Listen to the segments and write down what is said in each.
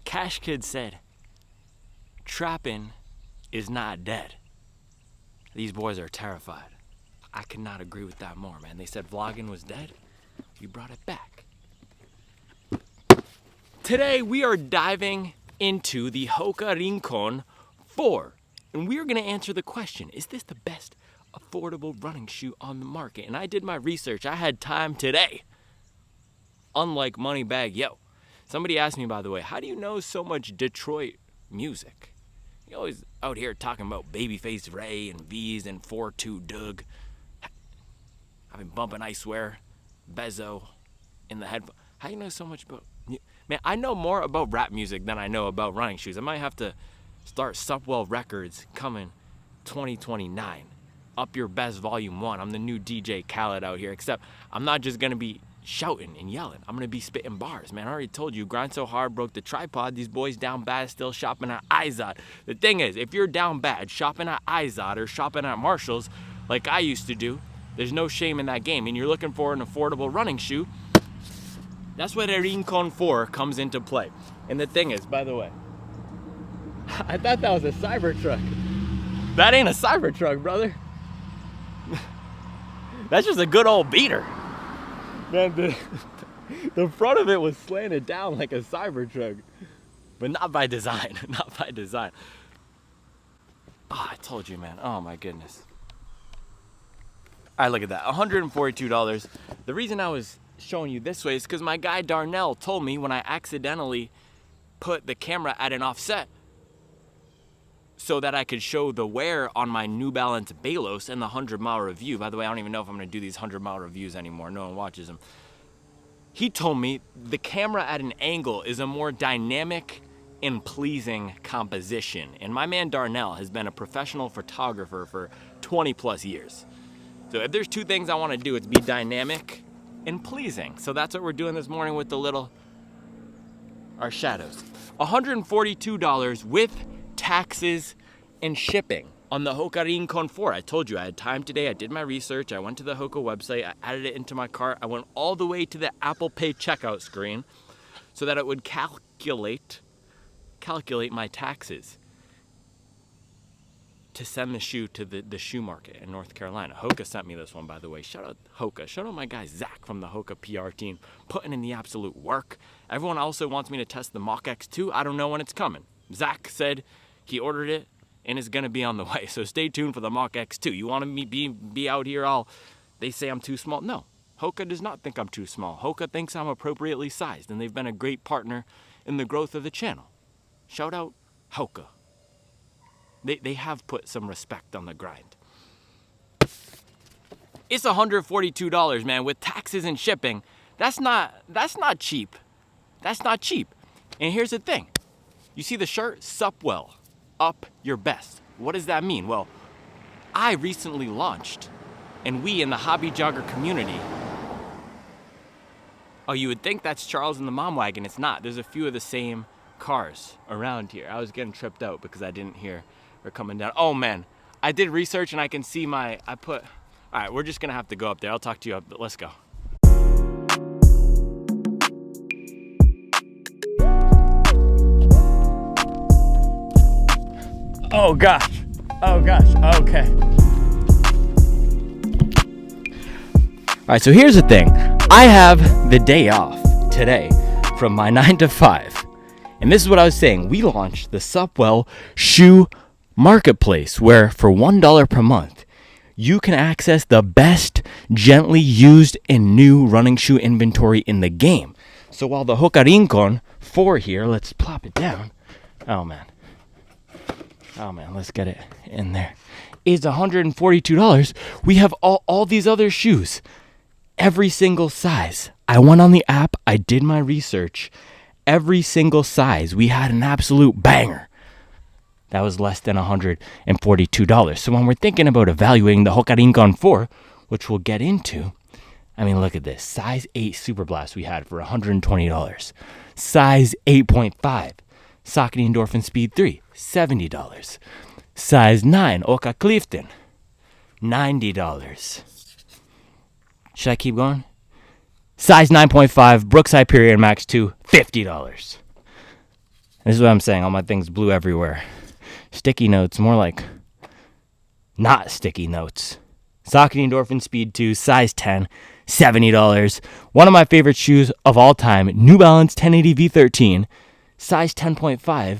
Cash Kid said, trapping is not dead. These boys are terrified. I could not agree with that more, man. They said vlogging was dead. You brought it back. Today, we are diving into the Hoka Rincon 4. And we are going to answer the question, is this the best affordable running shoe on the market? And I did my research. I had time today. Unlike Moneybag Yo. Somebody asked me, by the way, how do you know so much Detroit music? You always out here talking about Babyface Ray and V's and 4-2 Doug. I've been bumping I Swear, Bezo in the headphone. How do you know so much about... Man, I know more about rap music than I know about running shoes. I might have to start SUPWELL Records coming 2029. Up Your Best Volume 1. I'm the new DJ Khaled out here, except I'm not just going to be shouting and yelling. I'm going to be spitting bars, man. I already told you, grind so hard, broke the tripod. These boys down bad still shopping at Izod. The thing is, if you're down bad shopping at Izod or shopping at Marshall's like I used to do, there's no shame in that game. And you're looking for an affordable running shoe, that's where the Rincon 4 comes into play. And the thing is, by the way, I thought that was a Cybertruck. That ain't a Cybertruck, brother. That's just a good old beater. Man, the front of it was slanted down like a Cybertruck. But not by design, not by design. Oh, I told you, man. Oh my goodness. All right, look at that, $142. The reason I was showing you this way is because my guy Darnell told me when I accidentally put the camera at an offset so that I could show the wear on my New Balance Balos and the 100-mile review. By the way, I don't even know if I'm going to do these 100-mile reviews anymore. No one watches them. He told me the camera at an angle is a more dynamic and pleasing composition. And my man Darnell has been a professional photographer for 20 plus years. So if there's two things I want to do, it's be dynamic and pleasing. So that's what we're doing this morning with our shadows. $142 with taxes and shipping on the Hoka Rincon 4. I told you I had time today. I did my research. I went to the Hoka website. I added it into my cart. I went all the way to the Apple Pay checkout screen so that it would calculate my taxes to send the shoe to the shoe market in North Carolina. Hoka sent me this one, by the way. Shout out Hoka. Shout out my guy Zach from the Hoka PR team, putting in the absolute work. Everyone also wants me to test the Mach X2. I don't know when it's coming. Zach said he ordered it and it's gonna be on the way. So stay tuned for the Mach X2. You want me be out here they say I'm too small? No, Hoka does not think I'm too small. Hoka thinks I'm appropriately sized, and they've been a great partner in the growth of the channel. Shout out Hoka. They have put some respect on the grind. It's $142, man, with taxes and shipping. That's not cheap. That's not cheap. And here's the thing. You see the shirt? SUPWELL. Up Your Best. What does that mean? Well, I recently launched, and we in the hobby jogger community. Oh, you would think that's Charles and the Mom Wagon. It's not. There's a few of the same cars around here. I was getting tripped out because I didn't hear her coming down. Oh man, I did research and I can see all right, we're just gonna have to go up there. I'll talk to you up, but let's go. Oh gosh, okay. All right, so here's the thing. I have the day off today from my 9 to 5. And this is what I was saying. We launched the SUPWELL shoe marketplace where for $1 per month, you can access the best gently used and new running shoe inventory in the game. So while the Hoka Rincon 4 here, let's plop it down. Oh man, let's get it in there. Is $142. We have all these other shoes, every single size. I went on the app, I did my research. Every single size, we had an absolute banger. That was less than $142. So when we're thinking about evaluating the Hoka Rincon 4, which we'll get into, I mean, look at this. Size 8 Super Blast we had for $120. Size 8.5 Saucony Endorphin Speed 3, $70. Size 9 Oka Clifton, $90. Should I keep going? Size 9.5 Brooks Hyperion Max 2, $50. This is what I'm saying. All my things blue everywhere. Sticky notes, more like not sticky notes. Saucony Endorphin Speed 2, size 10, $70. One of my favorite shoes of all time, New Balance 1080 V13, size 10.5,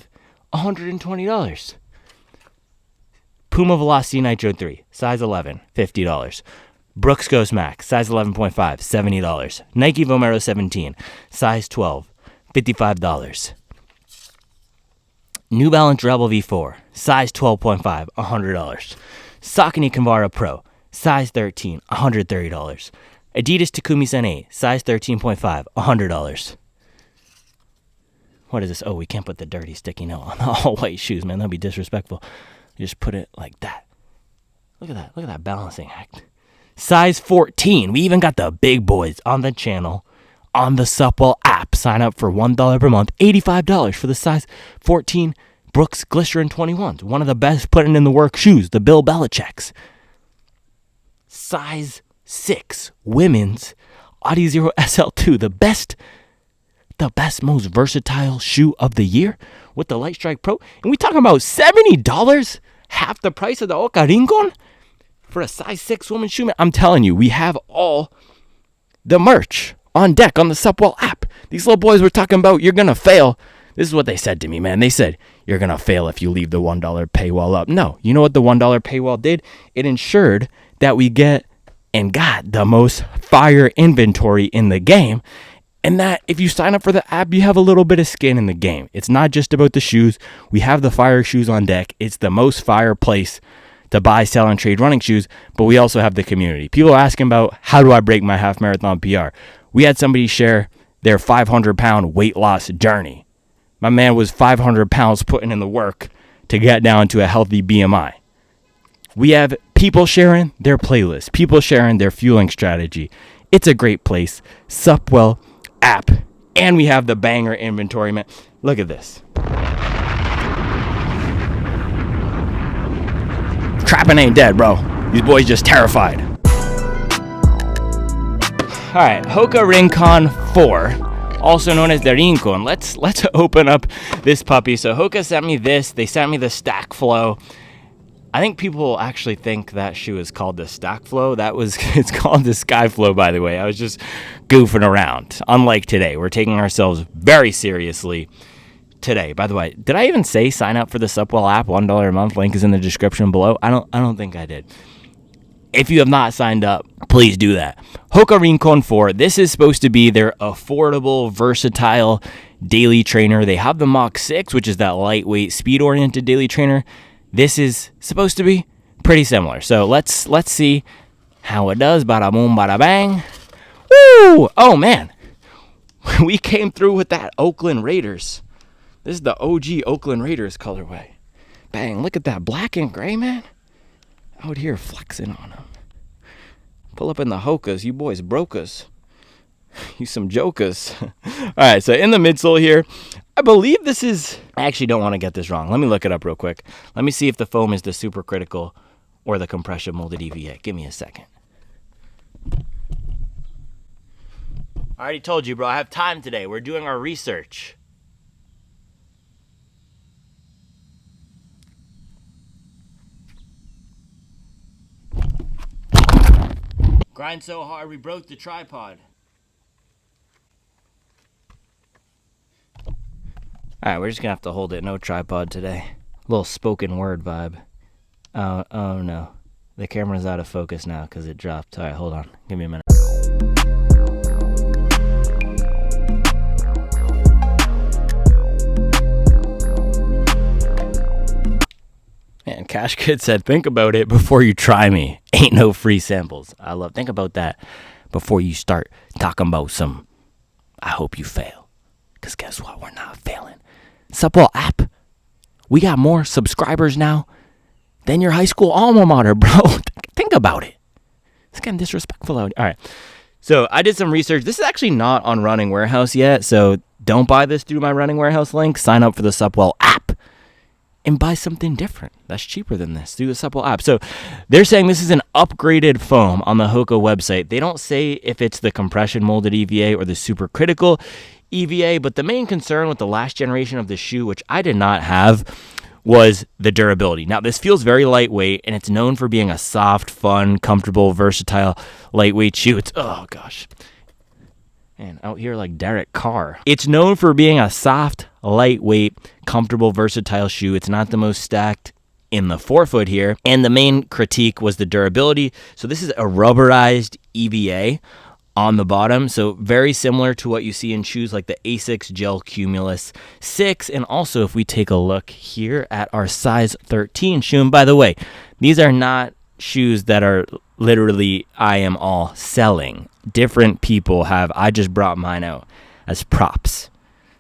$120. Puma Velocity Nitro 3, size 11, $50. Brooks Ghost Max, size 11.5, $70. Nike Vomero 17, size 12, $55. New Balance Rebel V4, size 12.5, $100. Saucony Kinvara Pro, size 13, $130. Adidas Takumi Sen 8, size 13.5, $100. What is this? Oh, we can't put the dirty sticky note on the all-white shoes, man. That'd be disrespectful. You just put it like that. Look at that. Look at that balancing act. Size 14. We even got the big boys on the channel on the SUPWELL app. Sign up for $1 per month, $85 for the size 14 Brooks Glycerin 21s. One of the best putting in the work shoes, the Bill Belichick's. Size 6 women's Audi Zero SL2, the best, most versatile shoe of the year with the Light Strike Pro. And we talking about $70, half the price of the Hoka Rincon for a size 6 women's shoe. I'm telling you, we have all the merch on deck on the SUPWELL app. These little boys were talking about, you're going to fail. This is what they said to me, man. They said, you're going to fail if you leave the $1 paywall up. No, you know what the $1 paywall did? It ensured that we get and got the most fire inventory in the game. And that if you sign up for the app, you have a little bit of skin in the game. It's not just about the shoes. We have the fire shoes on deck. It's the most fire place to buy, sell, and trade running shoes. But we also have the community. People are asking about, how do I break my half marathon PR? We had somebody share their 500-pound weight loss journey. My man was 500 pounds putting in the work to get down to a healthy BMI. We have people sharing their playlist, people sharing their fueling strategy. It's a great place. SUPWELL app. And we have the banger inventory, man. Look at this. Trapping ain't dead, bro. These boys just terrified. All right, Hoka Rincon 4, also known as the Rincon. Let's open up this puppy. So Hoka sent me this. They sent me the Stack Flow. I think people actually think that shoe is called the Stack Flow. It's called the Sky Flow, by the way. I was just goofing around. Unlike today, we're taking ourselves very seriously today. By the way, did I even say sign up for the SUPWELL app? $1 a month. Link is in the description below. I don't think I did. If you have not signed up, please do that. Hoka Rincon 4. This is supposed to be their affordable, versatile daily trainer. They have the Mach 6, which is that lightweight, speed-oriented daily trainer. This is supposed to be pretty similar. So let's see how it does. Bada boom, bada bang. Woo! Oh, man. We came through with that Oakland Raiders. This is the OG Oakland Raiders colorway. Bang, look at that black and gray, man. Out here flexing on them. Pull up in the Hokas. You boys broke us. You some jokers. All right, so in the midsole here, I believe this is... I actually don't want to get this wrong. Let me look it up real quick. Let me see if the foam is the supercritical or the compression molded EVA. Give me a second. I already told you, bro. I have time today. We're doing our research. Grind so hard we broke the tripod. Alright, we're just gonna have to hold it. No tripod today. A little spoken word vibe. Oh no. The camera's out of focus now because it dropped. Alright, hold on. Give me a minute. And Cash Kid said, think about it before you try me. Ain't no free samples. Think about that before you start talking about some, I hope you fail. Because guess what? We're not failing. SUPWELL app. We got more subscribers now than your high school alma mater, bro. Think about it. It's getting disrespectful out here. All right. So I did some research. This is actually not on Running Warehouse yet. So don't buy this through my Running Warehouse link. Sign up for the SUPWELL app and buy something different that's cheaper than this through the SUPWELL app. So they're saying this is an upgraded foam on the Hoka website. They don't say if it's the compression molded EVA or the supercritical EVA, but the main concern with the last generation of the shoe, which I did not have, was the durability. Now, this feels very lightweight, and it's known for being a soft, fun, comfortable, versatile, lightweight shoe. It's, oh gosh. Man, out here like Derek Carr. It's known for being a soft, lightweight, comfortable, versatile shoe. It's not the most stacked in the forefoot here. And the main critique was the durability. So this is a rubberized EVA on the bottom. So very similar to what you see in shoes like the Asics Gel Cumulus 6. And also if we take a look here at our size 13 shoe, and by the way, these are not shoes that are literally I am all selling. Different people have. I just brought mine out as props.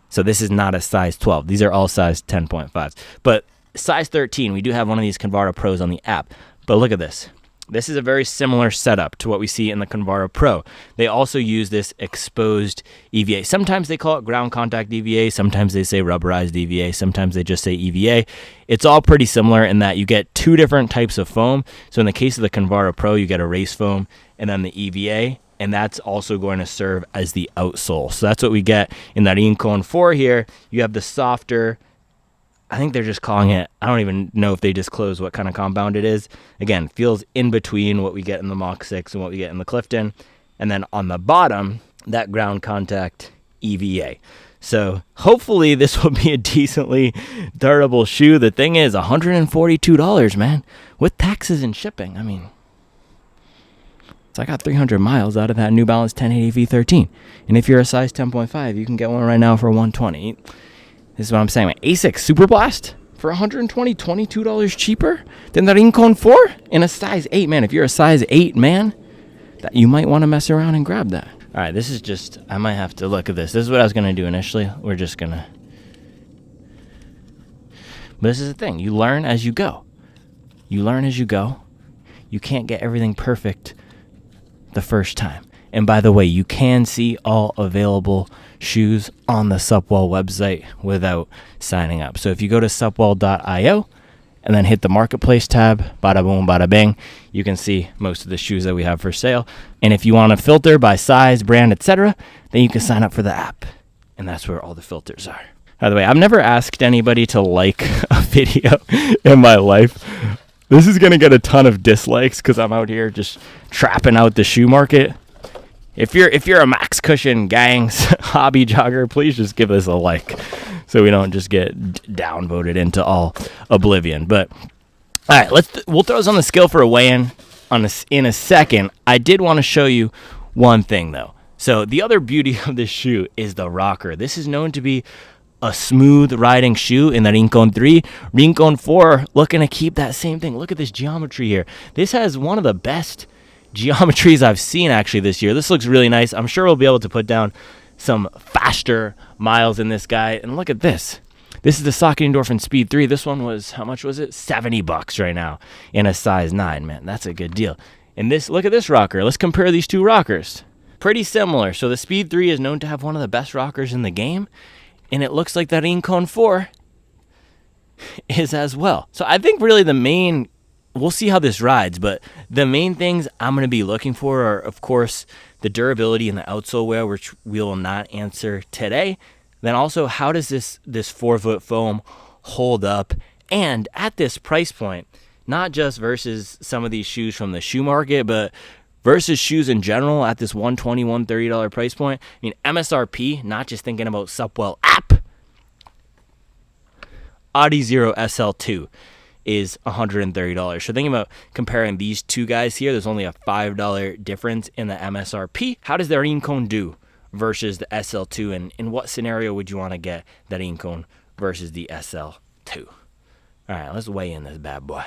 So this is not a size 12. These are all size 10.5s. But size 13, we do have one of these Convara Pros on the app. But look at this. This is a very similar setup to what we see in the Convara Pro. They also use this exposed EVA. Sometimes they call it ground contact EVA. Sometimes they say rubberized EVA. Sometimes they just say EVA. It's all pretty similar in that you get two different types of foam. So in the case of the Convara Pro, you get a race foam and then the EVA. And that's also going to serve as the outsole. So that's what we get in that ìncon 4 here. You have the softer, I think they're just calling it, I don't even know if they disclose what kind of compound it is. Again, feels in between what we get in the Mach 6 and what we get in the Clifton. And then on the bottom, that ground contact EVA. So hopefully this will be a decently durable shoe. The thing is, $142, man, with taxes and shipping. I mean, so I got 300 miles out of that New Balance 1080 V13. And if you're a size 10.5, you can get one right now for $120. This is what I'm saying. Asics Super Blast for $120, $22 cheaper than the Rincon 4 in a size 8. Man, if you're a size 8 man, that you might want to mess around and grab that. All right, this is just, I might have to look at this. This is what I was going to do initially. We're just going to. But this is the thing. You learn as you go. You learn as you go. You can't get everything perfect the first time. And by the way, you can see all available shoes on the SUPWELL website without signing up. So if you go to supwell.io and then hit the marketplace tab, bada boom, bada bing, you can see most of the shoes that we have for sale. And if you want to filter by size, brand, etc., then you can sign up for the app. And that's where all the filters are. By the way, I've never asked anybody to like a video in my life. This is going to get a ton of dislikes because I'm out here just trapping out the shoe market. If you're a Max Cushion Gangs hobby jogger, please just give us a like so we don't just get downvoted into all oblivion. But all right, we'll throw this on the scale for a weigh-in in a second. I did want to show you one thing though. So the other beauty of this shoe is the rocker. This is known to be a smooth riding shoe in the Rincon 3. Rincon 4 looking to keep that same thing. Look at this geometry here. This has one of the best geometries I've seen actually this year. This looks really nice. I'm sure we'll be able to put down some faster miles in this guy. And look at this. This is the Saucony Endorphin Speed 3. This one was, how much was it? $70 right now in a size 9. Man, that's a good deal. And this, look at this rocker. Let's compare these two rockers. Pretty similar. So the Speed 3 is known to have one of the best rockers in the game. And it looks like that ìncon 4 is as well. So I think really the main, we'll see how this rides, but the main things I'm going to be looking for are, of course, the durability and the outsole wear, which we will not answer today. Then also, how does this forefoot foam hold up? And at this price point, not just versus some of these shoes from the shoe market, but versus shoes in general at this $120, $130 price point. I mean, MSRP, not just thinking about SUPWELL app. Adizero SL2 is $130. So thinking about comparing these two guys here, there's only a $5 difference in the MSRP. How does the ìncon do versus the SL2? And in what scenario would you want to get that ìncon versus the SL2? All right, let's weigh in this bad boy.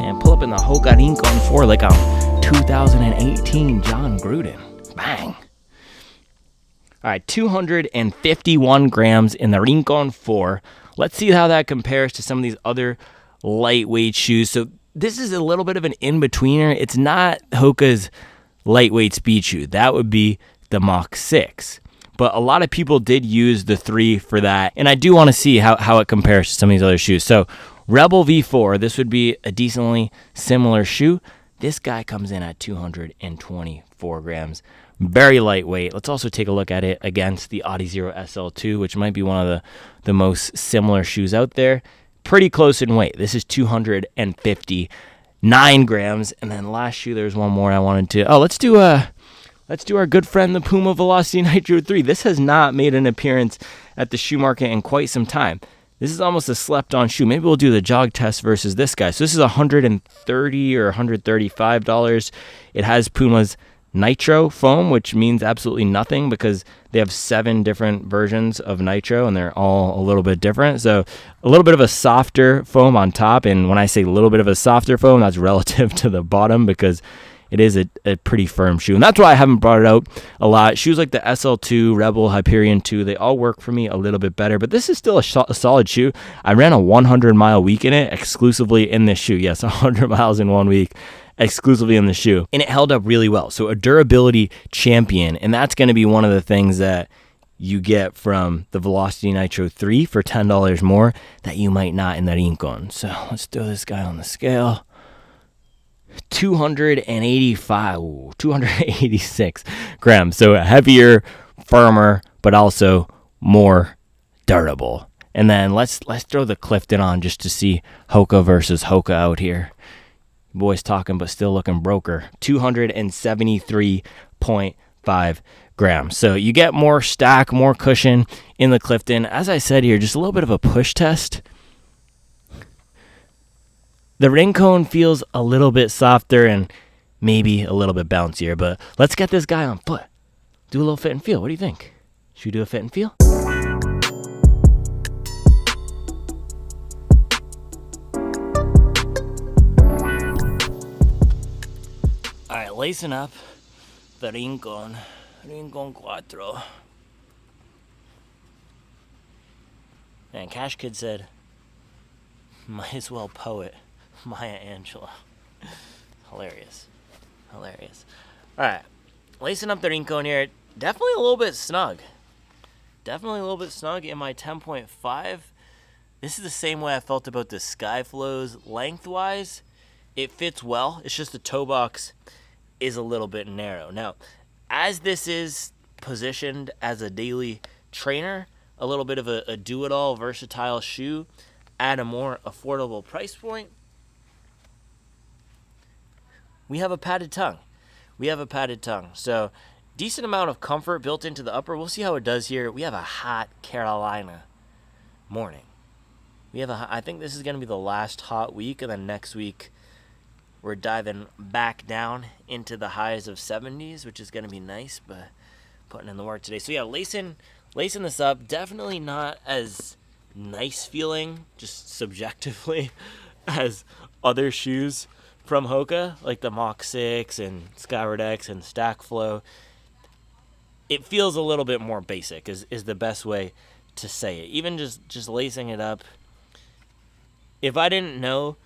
And pull up in the Hoka İncon 4 like I'm 2018 John Gruden. Bang. All right, 251 grams in the ìncon 4. Let's see how that compares to some of these other lightweight shoes. So this is a little bit of an in-betweener. It's not Hoka's lightweight speed shoe. That would be the Mach 6. But a lot of people did use the 3 for that. And I do want to see how it compares to some of these other shoes. So Rebel V4, this would be a decently similar shoe. This guy comes in at 224 grams. very lightweight. Let's also take a look at it against the Adizero SL2, which might be one of the most similar shoes out there. Pretty close in weight. This is 259 grams. And then last shoe, there's one more I wanted to. Oh, let's do our good friend, the Puma Velocity Nitro 3. This has not made an appearance at the shoe market in quite some time. This is almost a slept-on shoe. Maybe we'll do the jog test versus this guy. So this is $130 or $135. It has Puma's Nitro foam, which means absolutely nothing because they have 7 different versions of Nitro, and they're all a little bit different. So a little bit of a softer foam on top, and when I say a little bit of a softer foam, that's relative to the bottom because it is a pretty firm shoe. And that's why I haven't brought it out a lot. Shoes like the SL2, Rebel, Hyperion 2, they all work for me a little bit better. But this is still a solid shoe. I ran a 100-mile week in it exclusively in this shoe. Yes, 100 miles in 1 week exclusively in the shoe. And it held up really well. So a durability champion. And that's going to be one of the things that you get from the Velocity Nitro 3 for $10 more that you might not in that Rincon. So let's throw this guy on the scale. 286 grams. So heavier, firmer, but also more durable. And then let's throw the Clifton on just to see Hoka versus Hoka out here. Boys talking, but still looking broker. 273.5 grams. So you get more stack, more cushion in the Clifton. As I said here, just a little bit of a push test. The Rincon feels a little bit softer and maybe a little bit bouncier, but let's get this guy on foot. Do a little fit and feel. What do you think? Should we do a fit and feel? All right, lacing up the Rincon 4. And Cash Kid said, might as well poet Maya Angelou. Hilarious. All right, lacing up the Rincon here. Definitely a little bit snug. In my 10.5. This is the same way I felt about the Skyflows lengthwise. It fits well. It's just the toe box is a little bit narrow. Now, as this is positioned as a daily trainer, a little bit of a do-it-all versatile shoe at a more affordable price point, we have a padded tongue. So decent amount of comfort built into the upper. We'll see how it does here. We have a hot Carolina morning. I think this is going to be the last hot week, and then next week we're diving back down into the highs of 70s, which is going to be nice, but putting in the work today. So yeah, lacing this up, definitely not as nice feeling, just subjectively, as other shoes from Hoka, like the Mach 6 and Skyward X and Stack Flow. It feels a little bit more basic is the best way to say it. Even just lacing it up. If I didn't know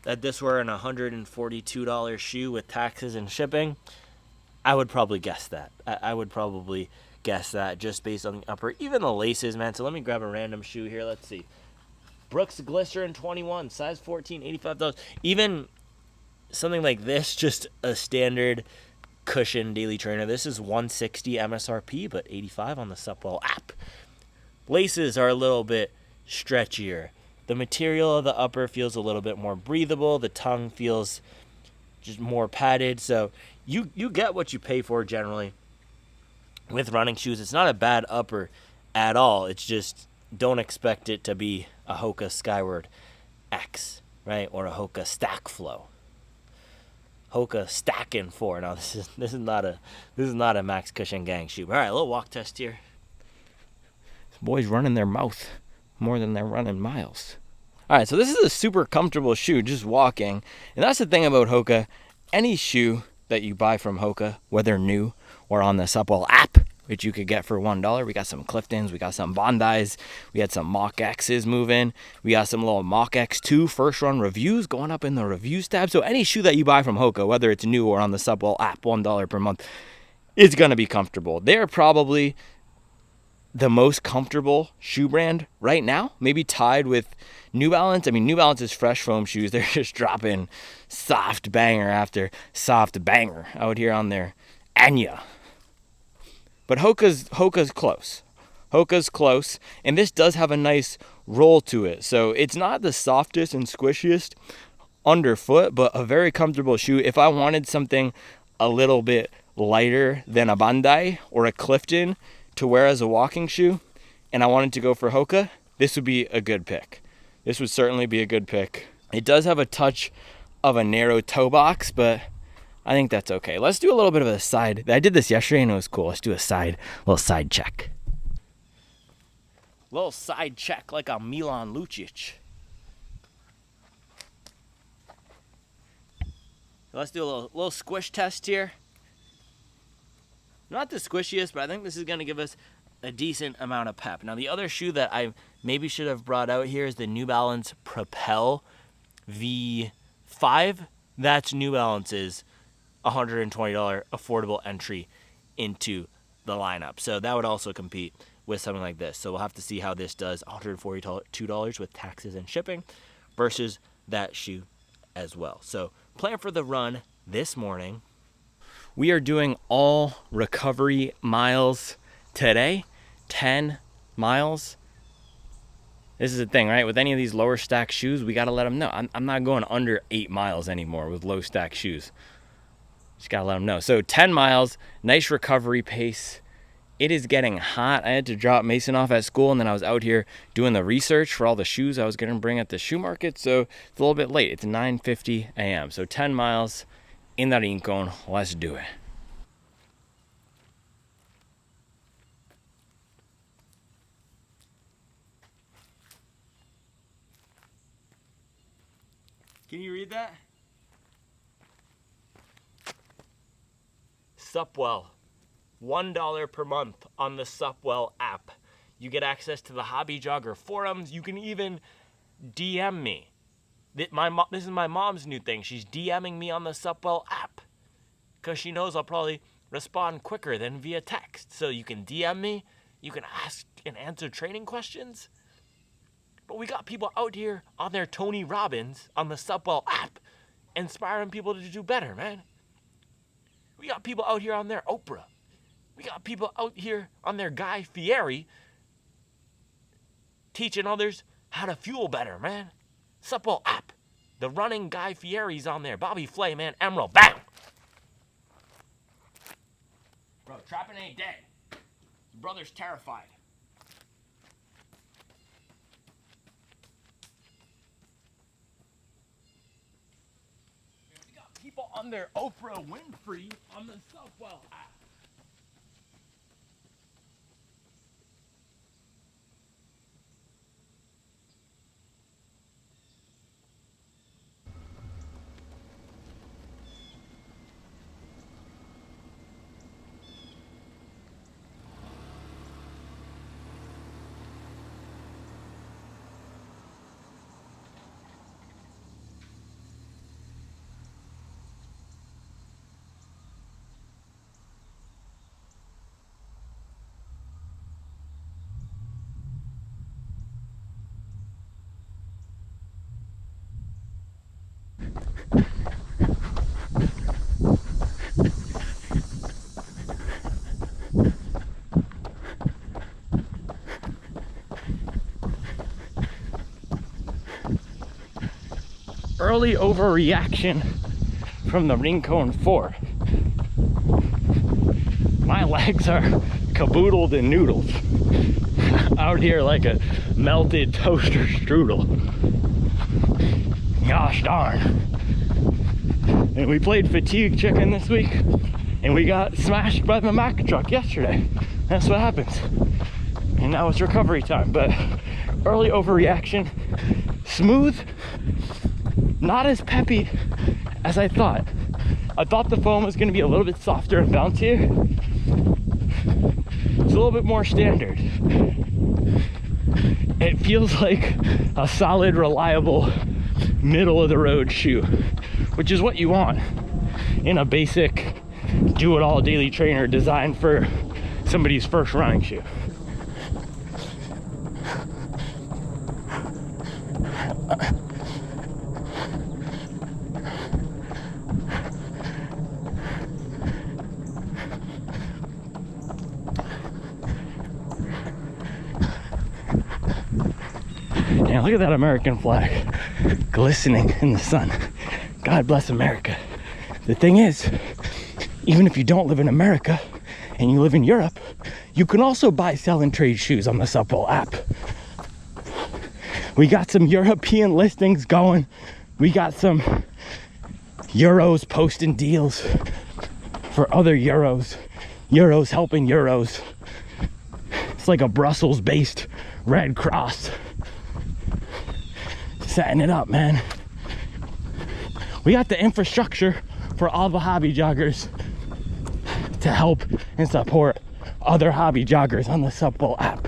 that this were an $142 shoe with taxes and shipping, I would probably guess that. I would probably guess that just based on the upper. Even the laces, man. So let me grab a random shoe here. Let's see. Brooks Glycerin 21, size 14, $85. Even something like this, just a standard cushion daily trainer. This is $160 MSRP, but $85 on the SUPWELL app. Laces are a little bit stretchier. The material of the upper feels a little bit more breathable. The tongue feels just more padded. So you get what you pay for generally with running shoes. It's not a bad upper at all. It's just don't expect it to be a Hoka Skyward X, right? Or a Hoka Stack Flow. Hoka Stackoneer 4. Now this is not a Max Cushion Gang shoe. All right, a little walk test here. This boy's running their mouth more than they're running miles. All right, so this is a super comfortable shoe just walking. And that's the thing about Hoka. Any shoe that you buy from Hoka, whether new or on the SUPWELL app, which you could get for $1. We got some Cliftons, we got some Bondis, we had some Mach X's moving, we got some little Mach X2 first run reviews going up in the reviews tab. So any shoe that you buy from Hoka, whether it's new or on the SUPWELL app, $1 per month, is going to be comfortable. They're probably the most comfortable shoe brand right now, maybe tied with New Balance. I mean, New Balance's fresh foam shoes, they're just dropping soft banger after soft banger out here on their Anya But Hoka's close. Hoka's close, and this does have a nice roll to it. So it's not the softest and squishiest underfoot, but a very comfortable shoe. If I wanted something a little bit lighter than a Bandai or a Clifton to wear as a walking shoe, and I wanted to go for Hoka, this would be a good pick. This would certainly be a good pick. It does have a touch of a narrow toe box, but I think that's okay. Let's do a little bit of a side. I did this yesterday and it was cool. Let's do a little side check. Little side check like a Milan Lucic. Let's do a little squish test here. Not the squishiest, but I think this is going to give us a decent amount of pep. Now, the other shoe that I maybe should have brought out here is the New Balance Propel V5. That's New Balance's $120 affordable entry into the lineup. So that would also compete with something like this. So we'll have to see how this does. $142 with taxes and shipping versus that shoe as well. So plan for the run this morning. We are doing all recovery miles today. 10 miles. This is the thing, right? With any of these lower stack shoes, we got to let them know. I'm not going under 8 miles anymore with low stack shoes. Just got to let them know. So 10 miles, nice recovery pace. It is getting hot. I had to drop Mason off at school, and then I was out here doing the research for all the shoes I was going to bring at the shoe market. So it's a little bit late. It's 9:50 a.m. So 10 miles in that ìncon. Let's do it. Can you read that? SUPWELL. $1 per month on the SUPWELL app. You get access to the Hobby Jogger forums. You can even DM me. This is my mom's new thing. She's DMing me on the SUPWELL app because she knows I'll probably respond quicker than via text. So you can DM me. You can ask and answer training questions. But we got people out here on their Tony Robbins on the SUPWELL app inspiring people to do better, man. We got people out here on their Oprah. We got people out here on their Guy Fieri teaching others how to fuel better, man. SUPWELL app. The running Guy Fieri's on there. Bobby Flay, man. Emerald. Bam! Bro, trapping ain't dead. His brother's terrified. We got people on their Oprah Winfrey on the SUPWELL app. Early overreaction from the Rincon 4. My legs are caboodled and noodled out here like a melted toaster strudel. Gosh darn. And we played fatigue chicken this week and we got smashed by the Mack truck yesterday. That's what happens. And now it's recovery time, but early overreaction, smooth, not as peppy as I thought. I thought the foam was going to be a little bit softer and bouncier. It's a little bit more standard. It feels like a solid, reliable, middle of the road shoe, which is what you want in a basic do-it-all daily trainer designed for somebody's first running shoe. Yeah, look at that American flag glistening in the sun. God bless America. The thing is, even if you don't live in America and you live in Europe, you can also buy, sell, and trade shoes on the SUPWELL app. We got some European listings going. We got some Euros posting deals for other Euros. Euros helping Euros. It's like a Brussels-based Red Cross. Setting it up, man. We got the infrastructure for all the hobby joggers to help and support other hobby joggers on the SUPWELL app.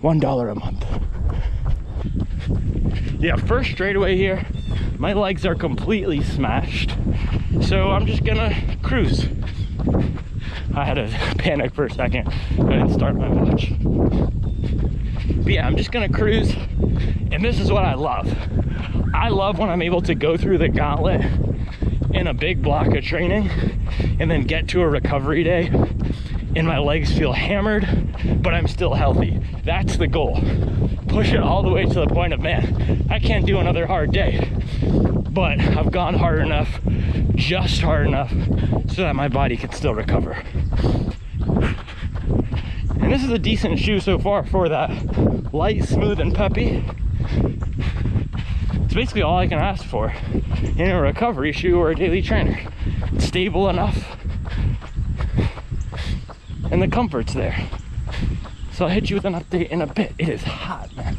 $1 a month. Yeah, first straightaway here, my legs are completely smashed, so I'm just gonna cruise. I had a panic for a second. I didn't start my watch. But yeah, I'm just gonna cruise, and this is what I love. I love when I'm able to go through the gauntlet in a big block of training and then get to a recovery day and my legs feel hammered, but I'm still healthy. That's the goal. Push it all the way to the point of, man, I can't do another hard day, but I've gone hard enough, just hard enough, so that my body can still recover. And this is a decent shoe so far for that. Light, smooth, and peppy. It's basically all I can ask for in a recovery shoe or a daily trainer. It's stable enough, and the comfort's there. So I'll hit you with an update in a bit. It is hot, man.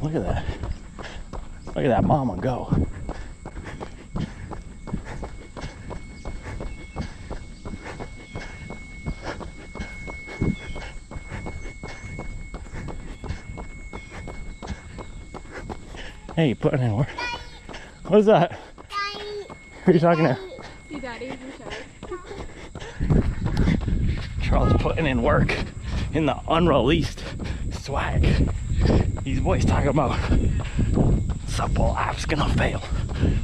Look at that. Look at that mama go. Hey, you putting in work? What is that? Who are you talking to? See Daddy, Charles putting in work in the unreleased swag. These boys talking about SUPWELL app's gonna fail.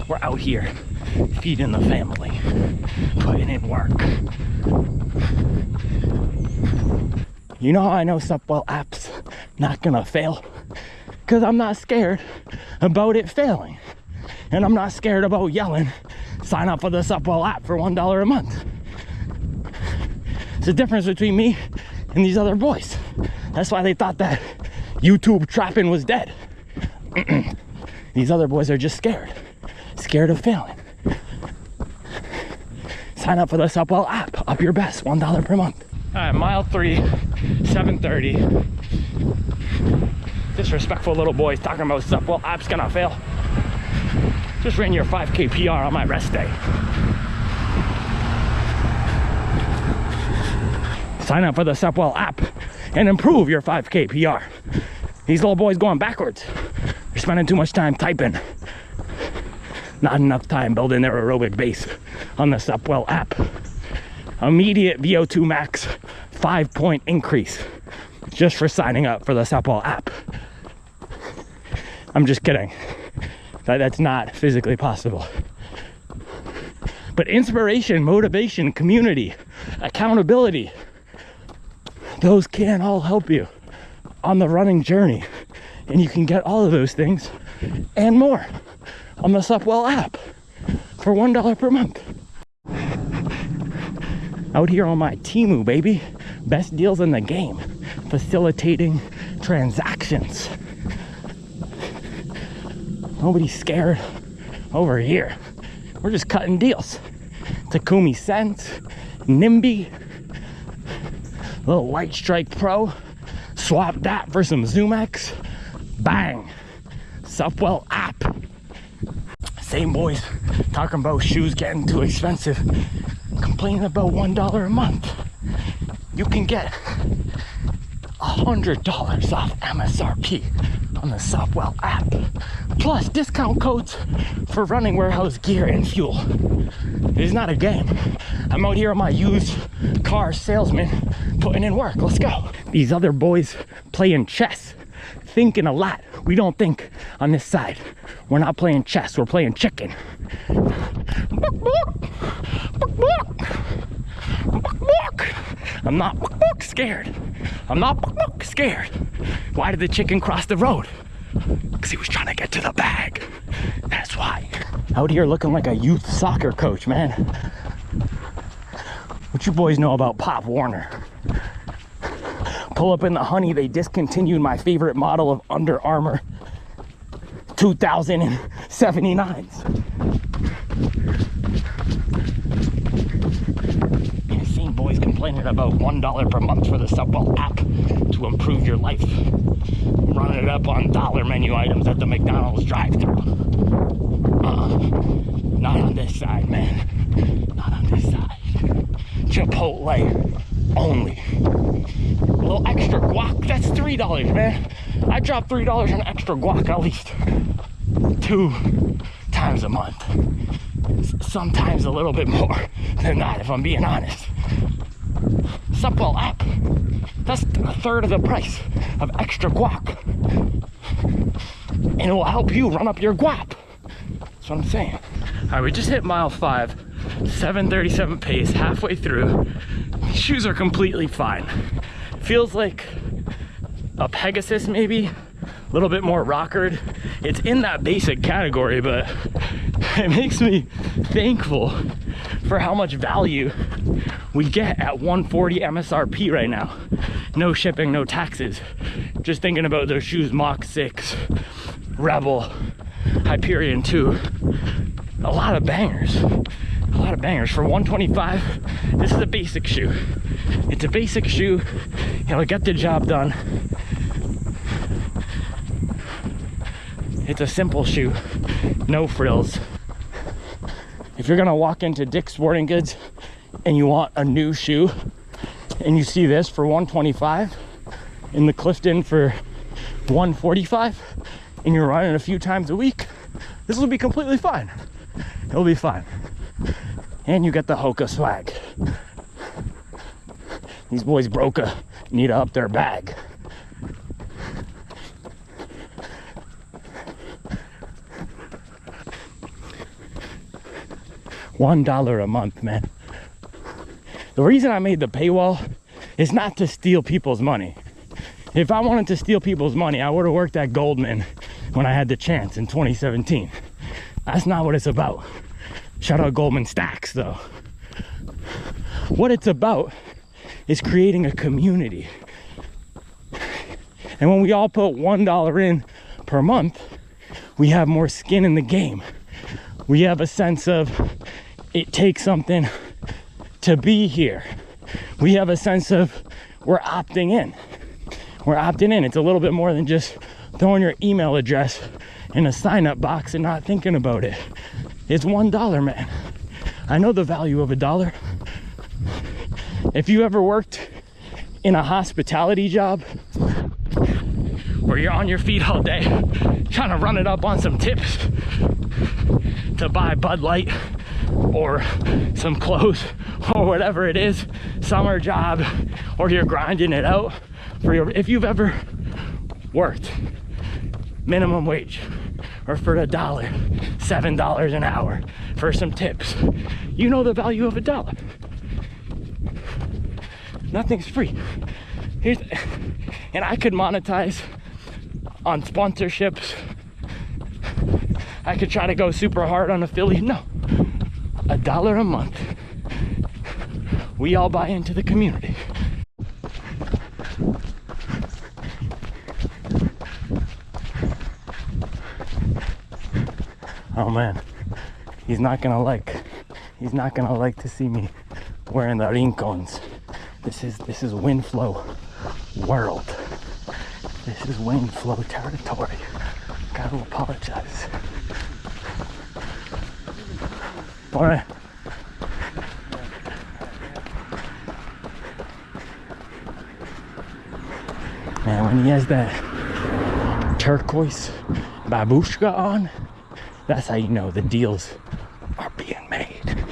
We're out here feeding the family, putting in work. You know how I know SUPWELL app's not gonna fail? Because I'm not scared about it failing. And I'm not scared about yelling, sign up for the SUPWELL app for $1 a month. It's the difference between me and these other boys. That's why they thought that YouTube trapping was dead. These other boys are just scared of failing. Sign up for the SUPWELL app. Up your best, $1 per month. All right, mile 3, 7:30. Disrespectful little boys talking about SUPWELL app's gonna fail. Just ran your 5K PR on my rest day. Sign up for the SUPWELL app and improve your 5K PR. These little boys going backwards. They're spending too much time typing. Not enough time building their aerobic base on the SUPWELL app. Immediate VO2 max 5-point increase just for signing up for the SUPWELL app. I'm just kidding. That's not physically possible. But inspiration, motivation, community, accountability, those can all help you on the running journey. And you can get all of those things and more on the SUPWELL app for $1 per month. Out here on my Temu, baby. Best deals in the game. Facilitating transactions. Nobody's scared over here. We're just cutting deals. Takumi Sense, Nimby, little Light Strike Pro. Swap that for some Zoom X. Bang. SUPWELL app. Same boys talking about shoes getting too expensive, complaining about $1 a month. you can get $100 off MSRP on the SUPWELL app, plus discount codes for running warehouse gear and fuel. It is not a game. I'm out here on my used car salesman putting in work. Let's go. These other boys playing chess, thinking a lot. We don't think on this side. We're not playing chess, we're playing chicken. I'm not scared. I'm not scared. Why did the chicken cross the road? Because he was trying to get to the bag. That's why. Out here looking like a youth soccer coach, man. What you boys know about Pop Warner? Pull up in the Honey, they discontinued my favorite model of Under Armour 2079s. I've seen boys complaining about $1 per month for the SUPWELL app to improve your life. Running it up on dollar menu items at the McDonald's drive-thru. Not on this side, man. Not on this side. Chipotle only. A little extra guac, that's $3, man. I drop $3 on extra guac at least 2 times a month. Sometimes a little bit more than that, if I'm being honest. SUPWELL app, that's a third of the price of extra guac. And it will help you run up your guap. That's what I'm saying. All right, we just hit mile 5, 7:37 pace, halfway through. These shoes are completely fine. Feels like a Pegasus maybe, a little bit more rockered. It's in that basic category, but it makes me thankful for how much value we get at $140 MSRP right now. No shipping, no taxes. Just thinking about those shoes, Mach 6, Rebel, Hyperion 2. A lot of bangers. A lot of bangers. For $125, this is a basic shoe. It's a basic shoe. It'll get the job done. It's a simple shoe. No frills. If you're gonna walk into Dick's Sporting Goods and you want a new shoe and you see this for $125 in the Clifton for $145 and you're running a few times a week, this will be completely fine. It'll be fine. And you get the Hoka swag. These boys need to up their bag. $1 a month, man. The reason I made the paywall is not to steal people's money. If I wanted to steal people's money, I would have worked at Goldman when I had the chance in 2017. That's not what it's about. Shout out Goldman Stacks, though. What it's about is creating a community. And when we all put $1 in per month, we have more skin in the game. We have a sense of it takes something to be here. We have a sense of we're opting in. We're opting in. It's a little bit more than just throwing your email address in a sign-up box and not thinking about it. It's $1, man. I know the value of $1. If you ever worked in a hospitality job where you're on your feet all day trying to run it up on some tips to buy Bud Light or some clothes or whatever it is, summer job, or you're grinding it out if you've ever worked minimum wage or for $1, $7 an hour for some tips, you know the value of $1. Nothing's free. And I could monetize on sponsorships. I could try to go super hard on affiliate. No, $1 a month. We all buy into the community. Oh man, he's not gonna like to see me wearing the Rincons. This is wind flow world. This is wind flow territory. Gotta apologize. All right. And when he has that turquoise babushka on, that's how you know the deals are being made.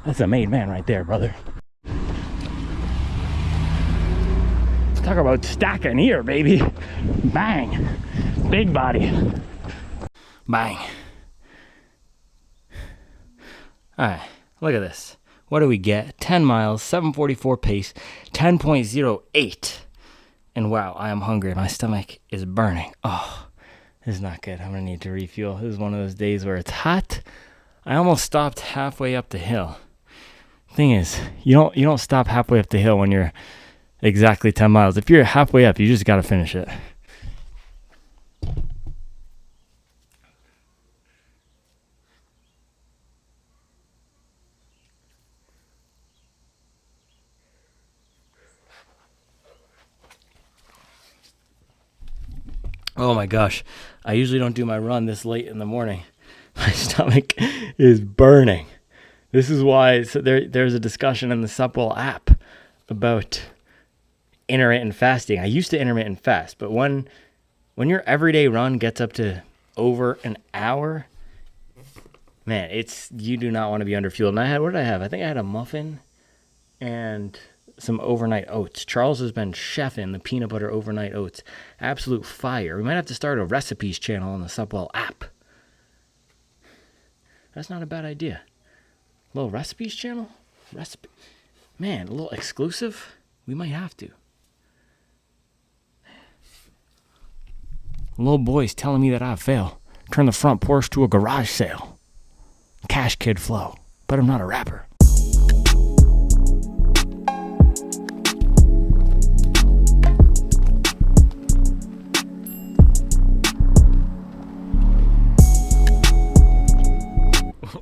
That's a made man right there, brother. Let's talk about Stackoneer, baby. Bang. Big body. Bang. Alright, look at this. What do we get? 10 miles, 744 pace, 10.08. And wow, I am hungry. My stomach is burning. Oh, this is not good. I'm gonna need to refuel. This is one of those days where it's hot. I almost stopped halfway up the hill. Thing is, you don't stop halfway up the hill when you're exactly 10 miles. If you're halfway up, you just gotta finish it. Oh my gosh, I usually don't do my run this late in the morning. My stomach is burning. This is why there's a discussion in the SUPWELL app about intermittent fasting. I used to intermittent fast, but when your everyday run gets up to over an hour, man, you do not want to be underfueled. And what did I have? I think I had a muffin and some overnight oats. Charles has been chefing the peanut butter overnight oats. Absolute fire. We might have to start a recipes channel on the SUPWELL app. That's not a bad idea. A little recipes channel? Man, a little exclusive? We might have to. Little boy's telling me that I fail. Turn the front porch to a garage sale. Cash kid flow. But I'm not a rapper.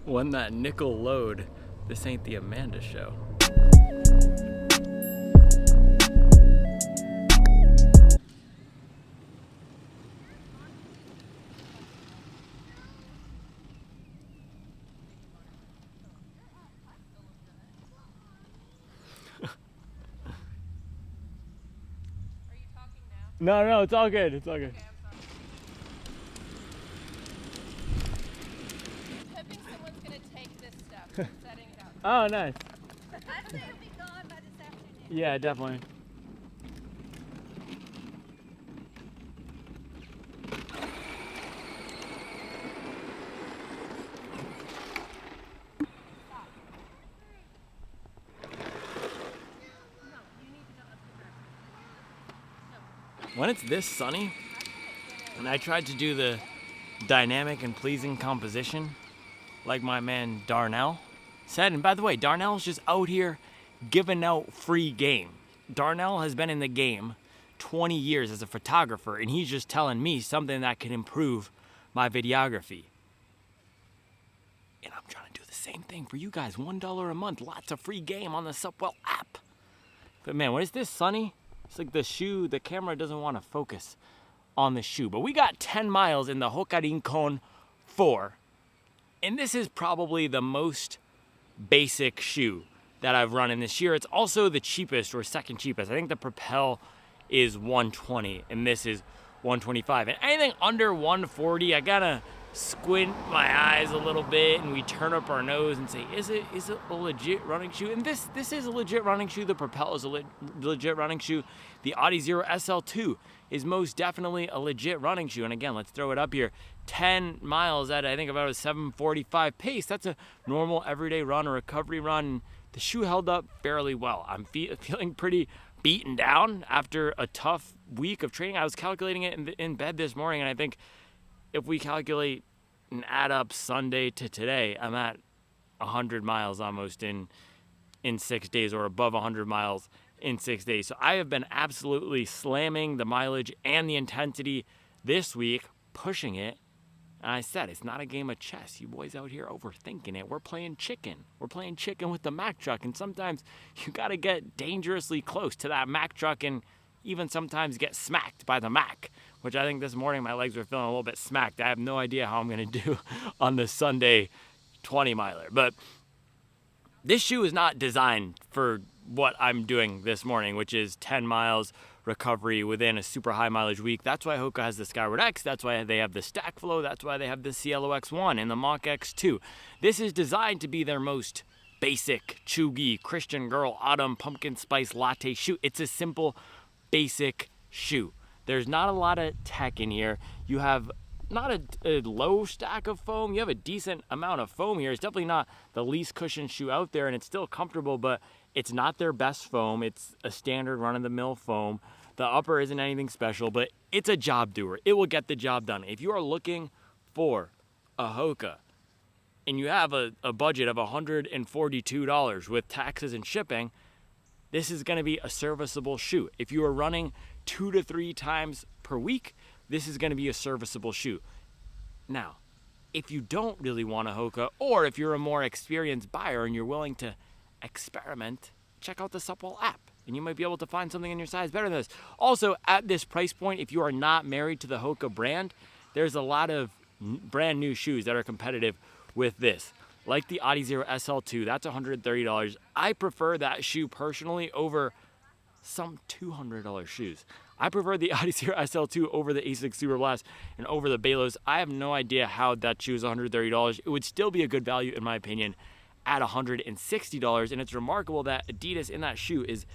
When that nickel load, this ain't the Amanda show. No, it's all good. It's all good. Setting it up. Oh, nice. I'd say it'll be gone by this afternoon. Yeah, definitely. When it's this sunny, and I tried to do the dynamic and pleasing composition, like my man Darnell said, and by the way, Darnell's just out here giving out free game. Darnell has been in the game 20 years as a photographer, and he's just telling me something that can improve my videography. And I'm trying to do the same thing for you guys. $1 a month, lots of free game on the SUPWELL app. But man, when it's this sunny, it's like the camera doesn't want to focus on the shoe. But we got 10 miles in the Hoka Rincon 4. And this is probably the most basic shoe that I've run in this year. It's also the cheapest, or second cheapest. I think the Propel is $120 and this is $125. And anything under $140, I gotta squint my eyes a little bit and we turn up our nose and say, is it a legit running shoe? And this is a legit running shoe. The Propel is a legit running shoe. The Audi Zero SL2 is most definitely a legit running shoe. And again, let's throw it up here. 10 miles at, I think, about a 7:45 pace. That's a normal everyday run or recovery run. The shoe held up fairly well. I'm feeling pretty beaten down after a tough week of training. I was calculating it in bed this morning, and I think if we calculate and add up Sunday to today, I'm at 100 miles almost in 6 days, or above 100 miles in 6 days. So I have been absolutely slamming the mileage and the intensity this week, pushing it. And I said, it's not a game of chess. You boys out here overthinking it. We're playing chicken. We're playing chicken with the Mack truck. And sometimes you got to get dangerously close to that Mack truck and even sometimes get smacked by the Mack, which I think this morning my legs were feeling a little bit smacked. I have no idea how I'm going to do on the Sunday 20 miler. But this shoe is not designed for what I'm doing this morning, which is 10 miles recovery within a super high mileage week. That's why Hoka has the Skyward X. That's why they have the Stack Flow. That's why they have the Cielo X1 and the Mach X2. This is designed to be their most basic, chuggy, Christian girl, autumn, pumpkin spice latte shoe. It's a simple, basic shoe. There's not a lot of tech in here. You have not a low stack of foam. You have a decent amount of foam here. It's definitely not the least cushioned shoe out there, and it's still comfortable, but it's not their best foam. It's a standard run-of-the-mill foam. The upper isn't anything special, but it's a job doer. It will get the job done. If you are looking for a Hoka and you have a budget of $142 with taxes and shipping, this is going to be a serviceable shoe. If you are running 2 to 3 times per week, this is going to be a serviceable shoe. Now, if you don't really want a Hoka, or if you're a more experienced buyer and you're willing to experiment, check out the SUPWELL app, and you might be able to find something in your size better than this. Also, at this price point, if you are not married to the Hoka brand, there's a lot of brand new shoes that are competitive with this. Like the Adizero SL2, that's $130. I prefer that shoe personally over some $200 shoes. I prefer the Adizero SL2 over the Asics Super Blast and over the Balos. I have no idea how that shoe is $130. It would still be a good value in my opinion at $160, and it's remarkable that Adidas in that shoe is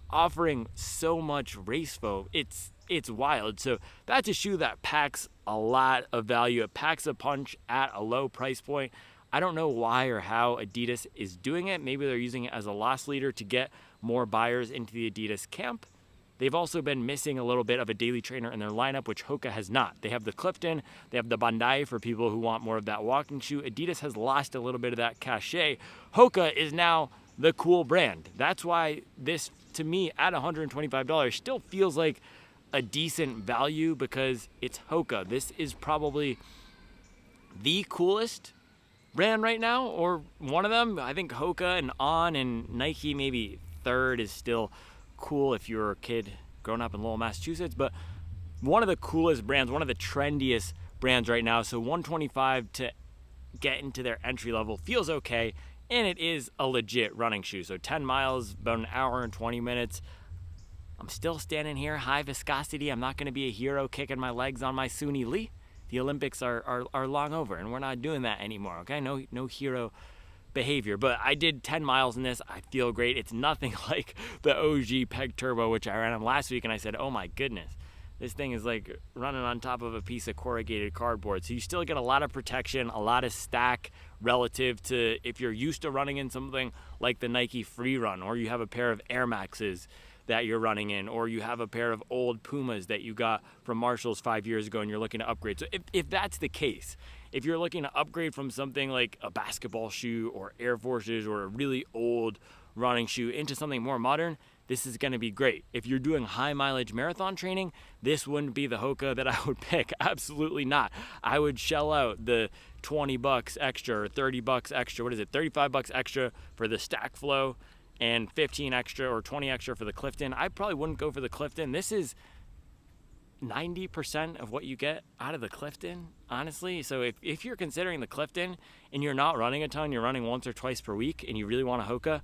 offering so much race foam. It's wild. So that's a shoe that packs a lot of value. It packs a punch at a low price point. I don't know why or how Adidas is doing it. Maybe they're using it as a loss leader to get more buyers into the Adidas camp. They've also been missing a little bit of a daily trainer in their lineup, which Hoka has not. They have the Clifton, they have the Bandai for people who want more of that walking shoe. Adidas has lost a little bit of that cachet. Hoka is now the cool brand. That's why this, to me, at $125 still feels like a decent value because it's Hoka. This is probably the coolest brand right now, or one of them. I think Hoka and On and Nike maybe third is still cool if you're a kid growing up in Lowell, Massachusetts, but one of the coolest brands, one of the trendiest brands right now. So $125 to get into their entry level feels okay, and it is a legit running shoe. So 10 miles, about an hour and 20 minutes. I'm still standing here, high viscosity. I'm not going to be a hero kicking my legs on my Suni Lee. The Olympics are long over, and we're not doing that anymore, okay? No hero behavior, but I did 10 miles in this. I feel great. It's nothing like the OG Peg Turbo, which I ran on last week, and I said, oh my goodness, this thing is like running on top of a piece of corrugated cardboard. So you still get a lot of protection, a lot of stack relative to if you're used to running in something like the Nike Free Run, or you have a pair of Air Maxes that you're running in, or you have a pair of old Pumas that you got from Marshalls 5 years ago and you're looking to upgrade. So if that's the case, if you're looking to upgrade from something like a basketball shoe or Air Forces or a really old running shoe into something more modern, this is going to be great. If you're doing high mileage marathon training, this wouldn't be the Hoka that I would pick. Absolutely not. I would shell out the $20 extra or $30 extra. What is it? $35 extra for the Stack Flow and 15 extra or 20 extra for the Clifton. I probably wouldn't go for the Clifton. This is 90% of what you get out of the Clifton, honestly. So if you're considering the Clifton and you're not running a ton, you're running once or twice per week, and you really want a Hoka,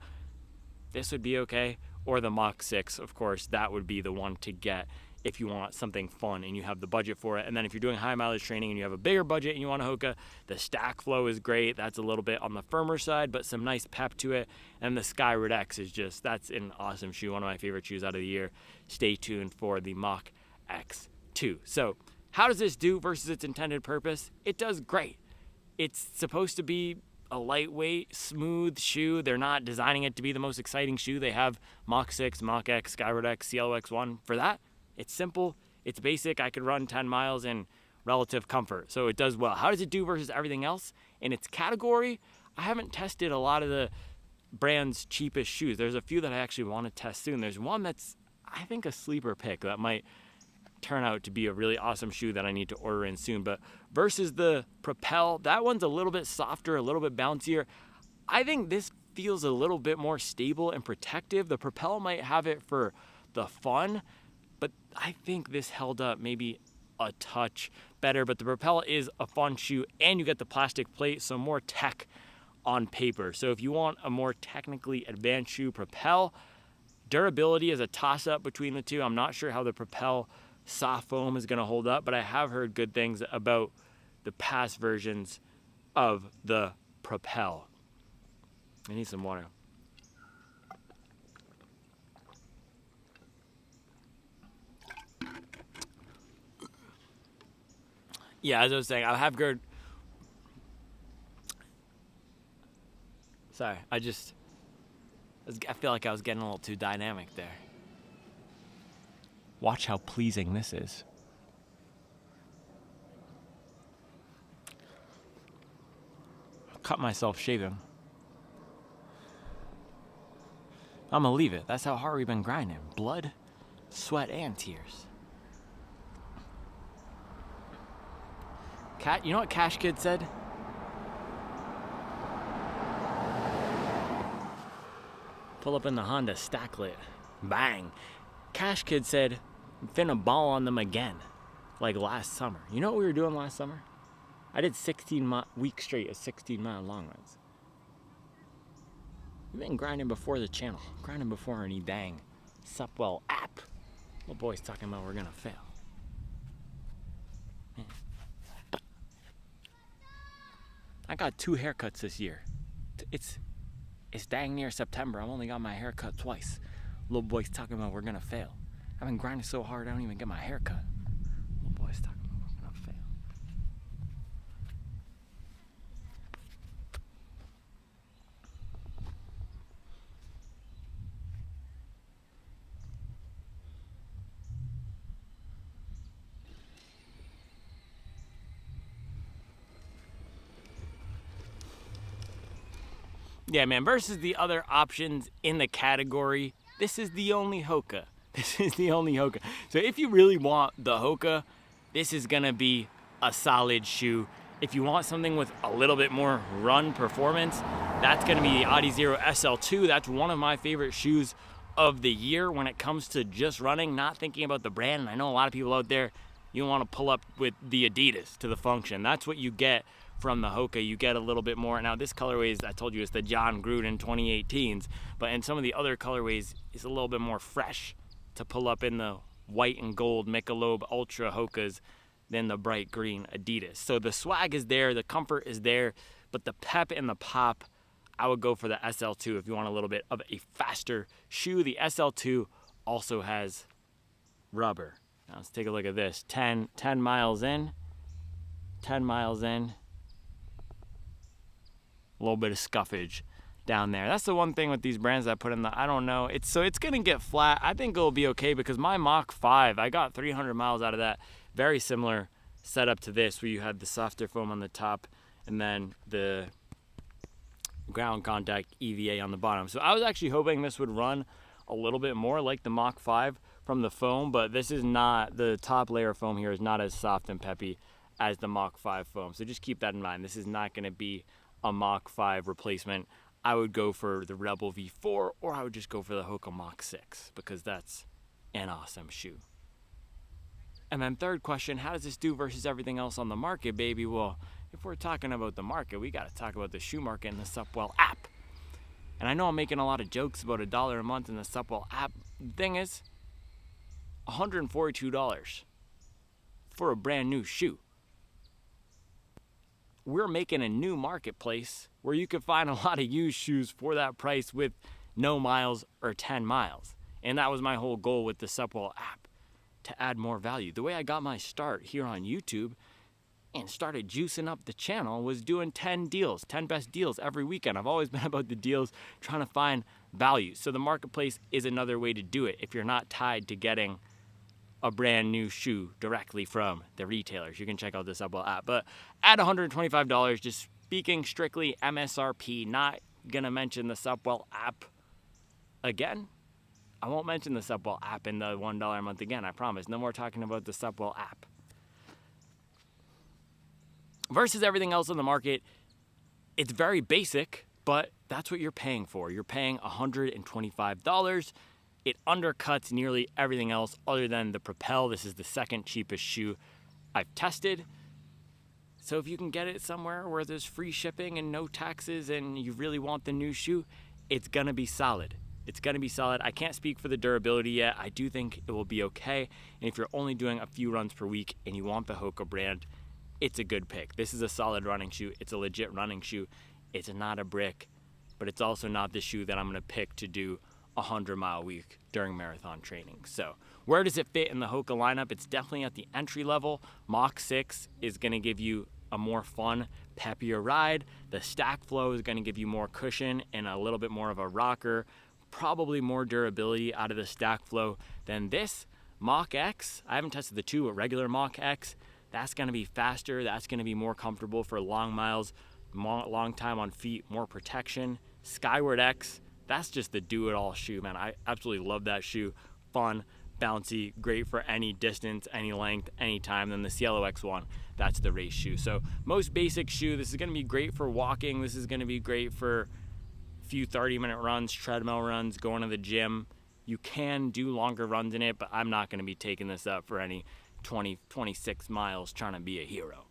this would be okay. Or the Mach 6, of course, that would be the one to get if you want something fun and you have the budget for it. And then if you're doing high mileage training and you have a bigger budget and you want a Hoka, the Stack Flow is great. That's a little bit on the firmer side, but some nice pep to it. And the Skyward X is just, that's an awesome shoe, one of my favorite shoes out of the year. Stay tuned for the Mach X2. So how does this do versus its intended purpose? It does great. It's supposed to be a lightweight, smooth shoe. They're not designing it to be the most exciting shoe. They have Mach 6, Mach X, Skyward X, Cielo X1 for that. It's simple, it's basic. I could run 10 miles in relative comfort, so it does well. How does it do versus everything else? In its category, I haven't tested a lot of the brand's cheapest shoes. There's a few that I actually want to test soon. There's one that's, I think, a sleeper pick that might turn out to be a really awesome shoe that I need to order in soon. But versus the Propel, that one's a little bit softer, a little bit bouncier. I think this feels a little bit more stable and protective. The Propel might have it for the fun, but I think this held up maybe a touch better. But the Propel is a fun shoe, and you get the plastic plate, so more tech on paper. So if you want a more technically advanced shoe, Propel, Durability is a toss-up between the two. I'm not sure how the Propel soft foam is going to hold up, but I have heard good things about the past versions of the Propel. I need some water. Yeah, as I was saying, I have heard. Sorry, I feel like I was getting a little too dynamic there. Watch how pleasing this is. Cut myself shaving. I'm gonna leave it. That's how hard we've been grinding. Blood, sweat, and tears. Cat, you know what Cash Kid said? Pull up in the Honda Stacklit. Bang. Cash Kid said, I'm finna ball on them again. Like last summer. You know what we were doing last summer? I did 16 weeks straight of 16-mile long runs. We've been grinding before the channel. Grinding before any dang SUPWELL app. Little boy's talking about we're gonna fail. Man. I got 2 haircuts this year. It's dang near September. I've only got my hair cut twice. Little boy's talking about we're gonna fail. I've been grinding so hard I don't even get my hair cut. Little boy's talking about we're gonna fail. Yeah, man, versus the other options in the category, this is the only Hoka. This is the only Hoka. So if you really want the Hoka, this is gonna be a solid shoe. If you want something with a little bit more run performance, that's gonna be the Adizero SL2. That's one of my favorite shoes of the year when it comes to just running, not thinking about the brand. And I know a lot of people out there, you wanna pull up with the Adidas to the function. That's what you get from the Hoka. You get a little bit more. Now this colorway is, I told you, it's the John Gruden 2018s, but in some of the other colorways, it's a little bit more fresh to pull up in the white and gold Michelob Ultra Hokas than the bright green Adidas. So the swag is there, the comfort is there, but the pep and the pop, I would go for the SL2 if you want a little bit of a faster shoe. The SL2 also has rubber. Now let's take a look at this. 10 miles in, 10 miles in. A little bit of scuffage down there. That's the one thing with these brands that I put in the, I don't know. It's gonna get flat. I think it'll be okay because my Mach 5, I got 300 miles out of that. Very similar setup to this, where you had the softer foam on the top and then the ground contact EVA on the bottom. So I was actually hoping this would run a little bit more like the Mach 5 from the foam, but this is not, the top layer of foam here is not as soft and peppy as the Mach 5 foam. So just keep that in mind. This is not gonna be a Mach 5 replacement. I would go for the Rebel V4, or I would just go for the Hoka Mach 6 because that's an awesome shoe. And then third question, how does this do versus everything else on the market, baby? Well, if we're talking about the market, we got to talk about the shoe market and the SUPWELL app. And I know I'm making a lot of jokes about $1 a month in the SUPWELL app. The thing is, $142 for a brand new shoe. We're making a new marketplace where you can find a lot of used shoes for that price with no miles or 10 miles. And that was my whole goal with the SUPWELL app, to add more value. The way I got my start here on YouTube and started juicing up the channel was doing 10 deals, 10 best deals every weekend. I've always been about the deals, trying to find value. So the marketplace is another way to do it if you're not tied to getting a brand new shoe directly from the retailers. You can check out the SUPWELL app. But at $125, just speaking strictly MSRP, not gonna mention the SUPWELL app again. I won't mention the SUPWELL app in the $1 a month again, I promise. No more talking about the SUPWELL app. Versus everything else on the market, it's very basic, but that's what you're paying for. You're paying $125. It undercuts nearly everything else other than the Propel. This is the second cheapest shoe I've tested. So if you can get it somewhere where there's free shipping and no taxes and you really want the new shoe, it's gonna be solid. It's going to be solid. I can't speak for the durability yet. I do think it will be okay. And if you're only doing a few runs per week and you want the Hoka brand, it's a good pick. This is a solid running shoe. It's a legit running shoe. It's not a brick, but it's also not the shoe that I'm going to pick to do a 100-mile week during marathon training. So where does it fit in the Hoka lineup? It's definitely at the entry level. Mach 6 is going to give you a more fun, peppier ride. The Stack Flow is going to give you more cushion and a little bit more of a rocker, probably more durability out of the Stack Flow than this. Mach X, I haven't tested the 2, but regular Mach X, that's going to be faster. That's going to be more comfortable for long miles, long time on feet, more protection. Skyward X, that's just the do-it-all shoe, man. I absolutely love that shoe. Fun, bouncy, great for any distance, any length, any time. Then the Cielo X1, that's the race shoe. So most basic shoe. This is going to be great for walking. This is going to be great for a few 30-minute runs, treadmill runs, going to the gym. You can do longer runs in it, but I'm not going to be taking this up for any 26 miles trying to be a hero.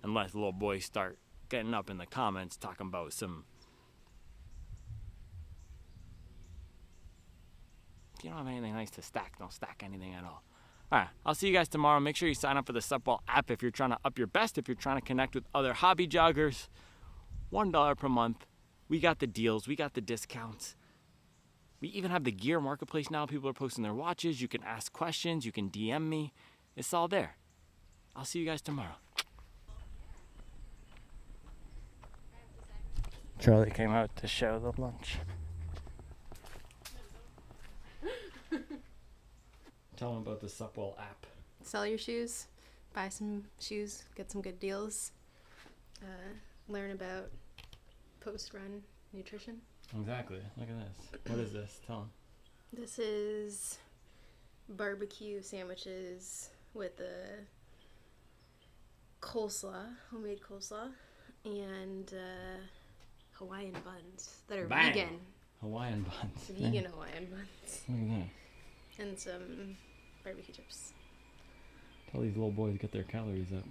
Unless little boys start getting up in the comments talking about some... If you don't have anything nice to stack, don't stack anything at all. All right, I'll see you guys tomorrow. Make sure you sign up for the SUPWELL app if you're trying to up your best, if you're trying to connect with other hobby joggers. $1 per month. We got the deals. We got the discounts. We even have the gear marketplace now. People are posting their watches. You can ask questions. You can DM me. It's all there. I'll see you guys tomorrow. Charlie came out to show the lunch. Tell them about the SUPWELL app. Sell your shoes, buy some shoes, get some good deals, learn about post-run nutrition. Exactly. Look at this. What is this? Tell them. This is barbecue sandwiches with a coleslaw, homemade coleslaw, and Hawaiian buns that are Bang. vegan. Hawaiian buns. Vegan Hawaiian buns. Look at that. And some barbecue chips. Tell these little boys to get their calories up.